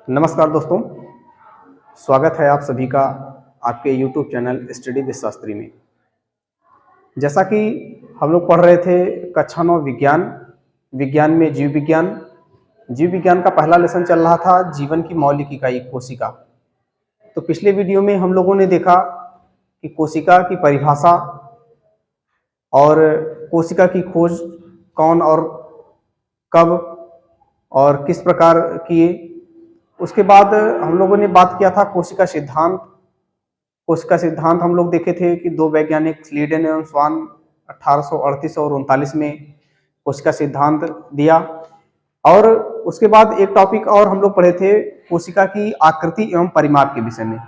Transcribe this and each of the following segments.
नमस्कार दोस्तों, स्वागत है आप सभी का आपके YouTube channel study with Shastri में। जैसा कि हम लोग पढ़ रहे थे कक्षा 9 विज्ञान में जीव विज्ञान का पहला लेसन चल रहा था जीवन की मौलिक इकाई कोशिका। तो पिछले वीडियो में हम लोगों ने देखा कि कोशिका की परिभाषा और कोशिका की खोज कौन और कब और किस प्रकार किए। उसके बाद हम लोगों ने बात किया था कोशिका सिद्धांत हम लोग देखे थे कि दो वैज्ञानिक स्लीडन एवं स्वान 1838 और 39 में कोशिका सिद्धांत दिया। और उसके बाद एक टॉपिक और हम लोग पढ़े थे कोशिका की आकृति एवं परिमाप के विषय में।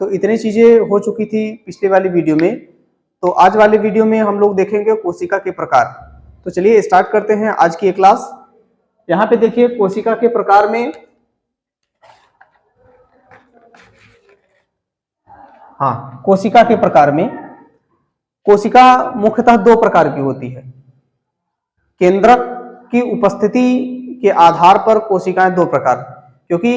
तो इतनी चीजें हो चुकी थी पिछले वाली वीडियो में। तो आज वाले वीडियो में हम लोग देखेंगे कोशिका के प्रकार। तो चलिए स्टार्ट करते हैं आज की क्लास। यहाँ पे देखिए कोशिका के प्रकार में, कोशिका के प्रकार में कोशिका मुख्यतः दो प्रकार की होती है। केंद्रक की उपस्थिति के आधार पर कोशिकाएं दो प्रकार, क्योंकि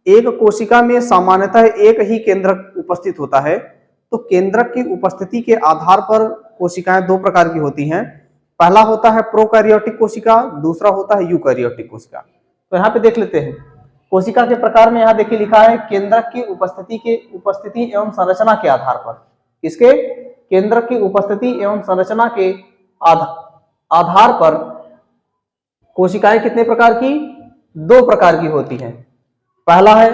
एक कोशिका में सामान्यतः एक ही केंद्रक उपस्थित होता है। तो केंद्रक की उपस्थिति के आधार पर कोशिकाएं दो प्रकार की होती हैं। पहला होता है प्रोकैरियोटिक कोशिका, दूसरा होता है यूकैरियोटिक कोशिका। तो यहाँ पे देख लेते हैं कोशिका के प्रकार में। यहाँ देखिए लिखा है केंद्रक की उपस्थिति एवं संरचना के आधार पर। किसके? केंद्रक की उपस्थिति एवं संरचना के आधार पर कोशिकाएं कितने प्रकार की? दो प्रकार की होती हैं। पहला है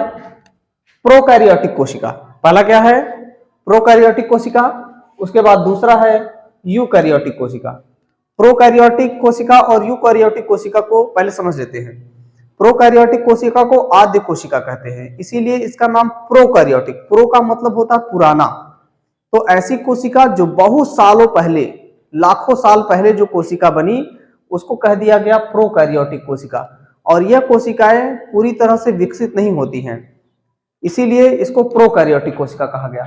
प्रोकैरियोटिक कोशिका। पहला क्या है? प्रोकैरियोटिक कोशिका। उसके बाद दूसरा है यूकैरियोटिक कोशिका। प्रोकैरियोटिक कोशिका और यूकैरियोटिक कोशिका को पहले समझ लेते हैं। प्रोकैरियोटिक कोशिका को आद्य कोशिका कहते हैं, इसीलिए इसका नाम प्रोकैरियोटिक। प्रो का मतलब होता है पुराना। तो ऐसी कोशिका जो बहुत सालों पहले, लाखों साल पहले जो कोशिका बनी, उसको कह दिया गया प्रोकैरियोटिक कोशिका। और यह कोशिकाएं पूरी तरह से विकसित नहीं होती हैं, इसीलिए इसको प्रोकैरियोटिक कोशिका कहा गया।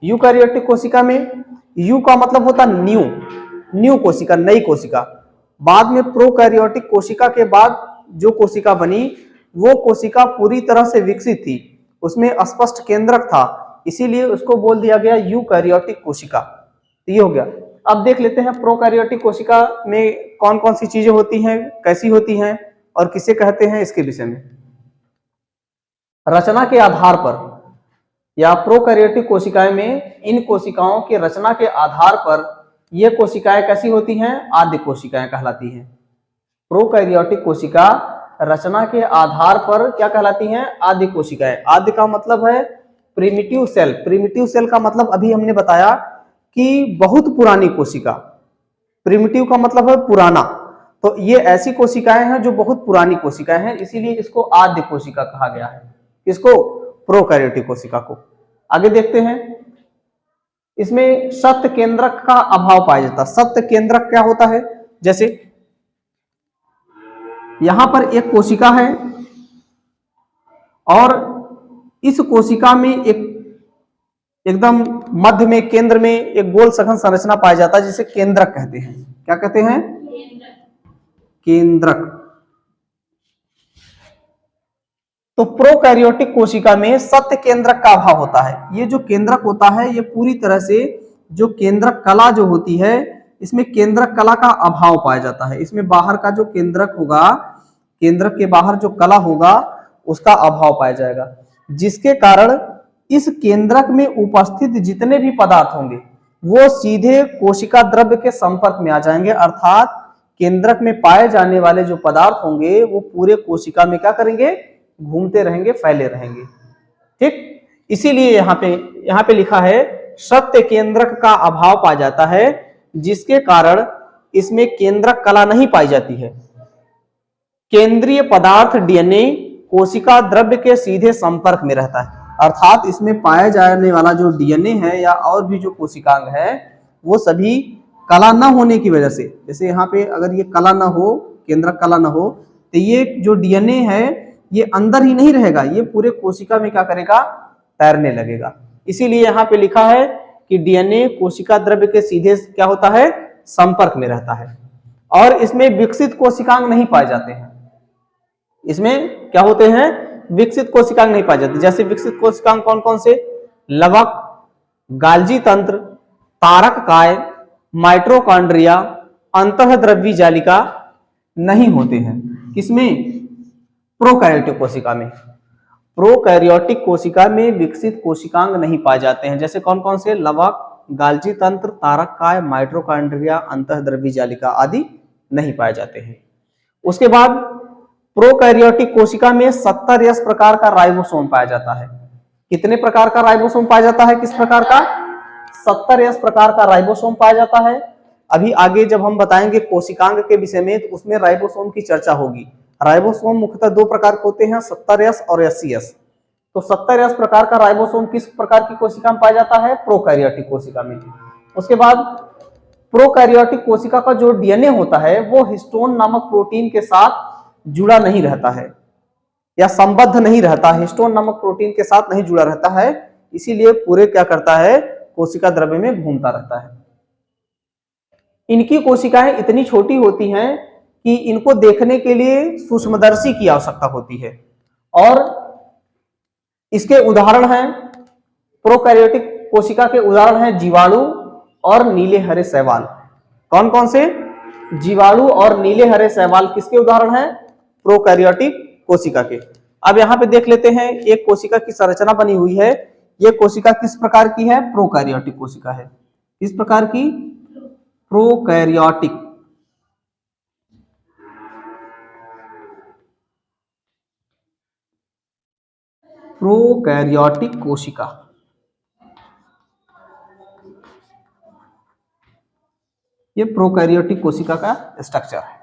यूकैरियोटिक कोशिका में यू का मतलब होता न्यू कोशिका, नई कोशिका। बाद में प्रोकैरियोटिक कोशिका के बाद जो कोशिका बनी वो कोशिका पूरी तरह से विकसित थी, उसमें स्पष्ट केंद्रक था, इसीलिए उसको बोल दिया गया यूकैरियोटिक कोशिका। तो ये हो गया। अब देख लेते हैं प्रोकैरियोटिक कोशिका में कौन कौन सी चीजें होती हैं, कैसी होती हैं और किसे कहते हैं, इसके विषय में। रचना के आधार पर या प्रोकैरियोटिक कोशिकाएं में इन कोशिकाओं के रचना के आधार पर ये कोशिकाएं कैसी होती हैं? आद्य कोशिकाएं कहलाती हैं। प्रोकैरियोटिक कोशिका रचना के आधार पर क्या कहलाती हैं? आद्य कोशिकाएं। आद्य का मतलब है प्रिमिटिव सेल। प्रिमिटिव सेल का मतलब अभी हमने बताया कि बहुत पुरानी कोशिका। प्रिमिटिव का मतलब है पुराना। तो ये ऐसी कोशिकाएं हैं जो बहुत पुरानी कोशिकाएं हैं, इसीलिए इसको आद्य कोशिका कहा गया है। किसको? प्रोकैरियोटिक कोशिका को। आगे देखते हैं। इसमें सत्य केंद्रक का अभाव पाया जाता है। सत्य केंद्रक क्या होता है? जैसे यहां पर एक कोशिका है और इस कोशिका में एकदम मध्य में, केंद्र में एक गोल सघन संरचना पाया जाता है, जिसे केंद्रक कहते हैं। क्या कहते हैं? केंद्रक। तो प्रोकैरियोटिक कोशिका में सत्य केंद्रक का अभाव होता है। ये जो केंद्रक होता है, ये पूरी तरह से जो केंद्रक कला जो होती है, इसमें केंद्रक कला का अभाव पाया जाता है। इसमें बाहर का जो केंद्रक होगा, केंद्रक के बाहर जो कला होगा, उसका अभाव पाया जाएगा, जिसके कारण इस केंद्रक में उपस्थित जितने भी पदार्थ होंगे वो सीधे कोशिका द्रव्य के संपर्क में आ जाएंगे। अर्थात केंद्रक में पाए जाने वाले जो पदार्थ होंगे वो पूरे कोशिका में क्या करेंगे? घूमते रहेंगे, फैले रहेंगे। ठीक, इसीलिए यहाँ पे लिखा है सत्य केंद्रक का अभाव पाया जाता है, जिसके कारण इसमें केंद्रक कला नहीं पाई जाती है। केंद्रीय पदार्थ डीएनए कोशिका द्रव्य के सीधे संपर्क में रहता है। अर्थात इसमें पाया जाने वाला जो डीएनए है या और भी जो कोशिकांग है, वो सभी कला न होने की वजह से, जैसे यहाँ पे अगर ये कला न हो, केंद्रक कला न हो, तो ये जो डीएनए है ये अंदर ही नहीं रहेगा, ये पूरे कोशिका में क्या करेगा? तैरने लगेगा। इसीलिए यहाँ पे लिखा है कि डीएनए कोशिका द्रव्य के सीधे क्या होता है? संपर्क में रहता है। और इसमें विकसित कोशिकांग नहीं पाए जाते हैं। इसमें क्या होते हैं? विकसित कोशिकांग नहीं पाए जाते। जैसे विकसित कोशिकांग कौन कौन से? लवक, गाल्जी तंत्र, तारक काय, माइटोकॉन्ड्रिया, अंतःद्रव्यी जालिका नहीं होते हैं। किसमें? प्रोकैरियोटिक कोशिका में। प्रोकैरियोटिक कोशिका में विकसित कोशिकांग नहीं पाए जाते हैं। जैसे कौन कौन से? लवक, गाल्जी तंत्र, तारक काय, माइटोकॉन्ड्रिया, अंतःद्रव्यी जालिका आदि नहीं पाए जाते हैं। उसके बाद प्रोकैरियोटिक कोशिका में 70S प्रकार का राइबोसोम पाया जाता है। कितने प्रकार का राइबोसोम पाया जाता है? किस प्रकार का? 70S प्रकार का राइबोसोम पाया जाता है। अभी आगे जब हम बताएंगे कोशिकांग के विषय में तो उसमें राइबोसोम की चर्चा होगी। राइबोसोम मुख्यतः दो प्रकार के होते हैं, 70S और 80S। तो 70S प्रकार का राइबोसोम किस प्रकार की कोशिका में पाया जाता है? प्रोकैरियोटिक कोशिका में। उसके बाद प्रोकैरियोटिक कोशिका का जो डीएनए होता है वो हिस्टोन नामक प्रोटीन के साथ जुड़ा नहीं रहता है या संबद्ध नहीं रहता है, हिस्टोन नामक प्रोटीन के साथ नहीं जुड़ा रहता है, इसीलिए पूरे क्या करता है? कोशिका द्रव्य में घूमता रहता है। इनकी कोशिकाएं इतनी छोटी होती हैं कि इनको देखने के लिए सूक्ष्मदर्शी की आवश्यकता होती है। और इसके उदाहरण हैं, प्रोकैरियोटिक कोशिका के उदाहरण हैं जीवाणु और नीले हरे शैवाल। कौन कौन से? जीवाणु और नीले हरे शैवाल किसके उदाहरण हैं? प्रोकैरियोटिक कोशिका के। अब यहाँ पे देख लेते हैं, एक कोशिका की संरचना बनी हुई है। ये कोशिका किस प्रकार की है? प्रोकैरियोटिक कोशिका है। किस प्रकार की? प्रोकैरियोटिक। प्रोकैरियोटिक कोशिका, ये प्रोकैरियोटिक कोशिका का स्ट्रक्चर है।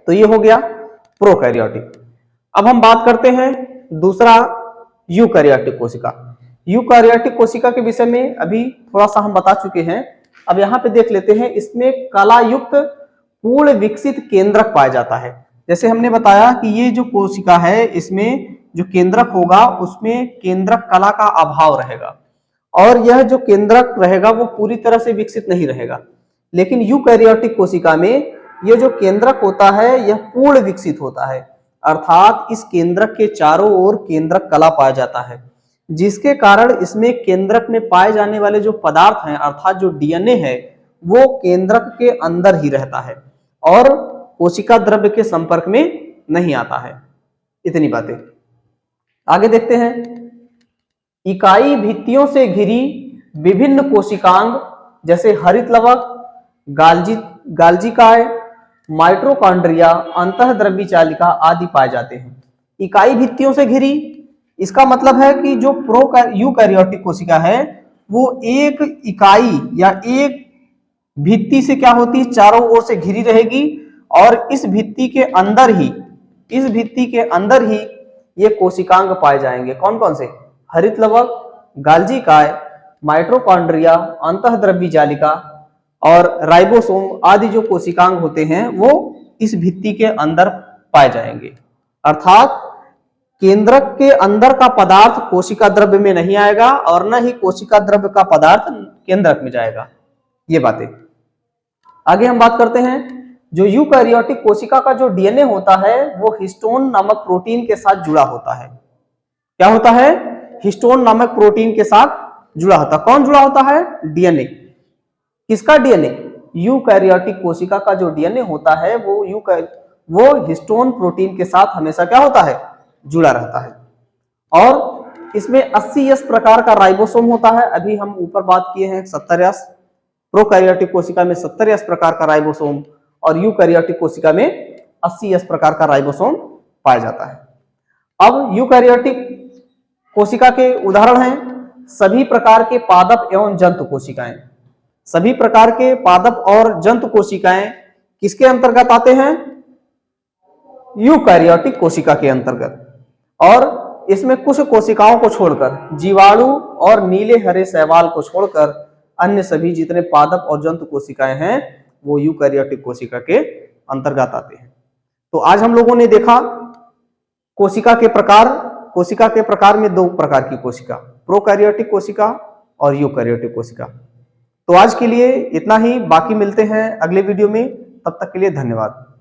तो ये हो गया प्रोकैरियोटिक। अब हम बात करते हैं दूसरा, यूकैरियोटिक कोशिका। यूकैरियोटिक कोशिका के विषय में अभी थोड़ा सा हम बता चुके हैं। अब यहाँ पे देख लेते हैं, इसमें कलायुक्त पूर्ण विकसित केंद्रक पाया जाता है। जैसे हमने बताया कि ये जो कोशिका है इसमें जो केंद्रक होगा उसमें केंद्रक कला का अभाव रहेगा, और यह जो केंद्रक रहेगा वो पूरी तरह से विकसित नहीं रहेगा। लेकिन यूकैरियोटिक कोशिका में ये जो केंद्रक होता है यह पूर्ण विकसित होता है, अर्थात इस केंद्रक के चारों ओर केंद्रक कला पाया जाता है, जिसके कारण इसमें केंद्रक में पाए जाने वाले जो पदार्थ हैं अर्थात जो डीएनए है वो केंद्रक के अंदर ही रहता है और कोशिका द्रव्य के संपर्क में नहीं आता है। इतनी बातें। आगे देखते हैं, इकाई भित्तियों से घिरी विभिन्न कोशिकांग जैसे हरित लवक, गाल्जिकाय, माइटोकॉन्ड्रिया, अंतःद्रव्यी जालिका आदि पाए जाते हैं। इकाई भित्तियों से घिरी, इसका मतलब है कि जो यूकैरियोटिक कोशिका है वो एक इकाई या एक भित्ति से क्या होती है? चारों ओर से घिरी रहेगी, और इस भित्ति के अंदर ही ये कोशिकांग पाए जाएंगे। कौन कौन से? हरित लवक, गाल्जिकाय, माइटोकॉन्ड्रिया, अंतःद्रव्यी जालिका और राइबोसोम आदि जो कोशिकांग होते हैं वो इस भित्ति के अंदर पाए जाएंगे। अर्थात केंद्रक के अंदर का पदार्थ कोशिका द्रव्य में नहीं आएगा और न ही कोशिका द्रव्य का पदार्थ केंद्रक में जाएगा। ये बातें। आगे हम बात करते हैं, जो यूकैरियोटिक कोशिका का जो डीएनए होता है वो हिस्टोन नामक प्रोटीन के साथ जुड़ा होता है। क्या होता है? हिस्टोन नामक प्रोटीन के साथ जुड़ा होता है। कौन जुड़ा होता है? डीएनए। किसका डीएनए? यूकैरियोटिक कोशिका का जो डीएनए होता है वो हिस्टोन प्रोटीन के साथ हमेशा क्या होता है? जुड़ा रहता है। और इसमें 80S प्रकार का राइबोसोम होता है। अभी हम ऊपर बात किए हैं 70S। प्रोकैरियोटिक कोशिका में 70S प्रकार का राइबोसोम और यूकैरियोटिक कोशिका में 80S प्रकार का राइबोसोम पाया जाता है। अब यूकैरियोटिक कोशिका के उदाहरण हैं सभी प्रकार के पादप एवं जंतु कोशिकाएं। सभी प्रकार के पादप और जंतु कोशिकाएं किसके अंतर्गत आते हैं? यूकैरियोटिक कोशिका के अंतर्गत। और इसमें कुछ कोशिकाओं को छोड़कर, जीवाणु और नीले हरे शैवाल को छोड़कर अन्य सभी जितने पादप और जंतु कोशिकाएं हैं वो यूकैरियोटिक कोशिका के अंतर्गत आते हैं। तो आज हम लोगों ने देखा कोशिका के प्रकार। कोशिका के प्रकार में दो प्रकार की कोशिका, प्रोकैरियोटिक कोशिका और यूकैरियोटिक कोशिका। तो आज के लिए इतना ही, बाकी मिलते हैं अगले वीडियो में। तब तक के लिए धन्यवाद।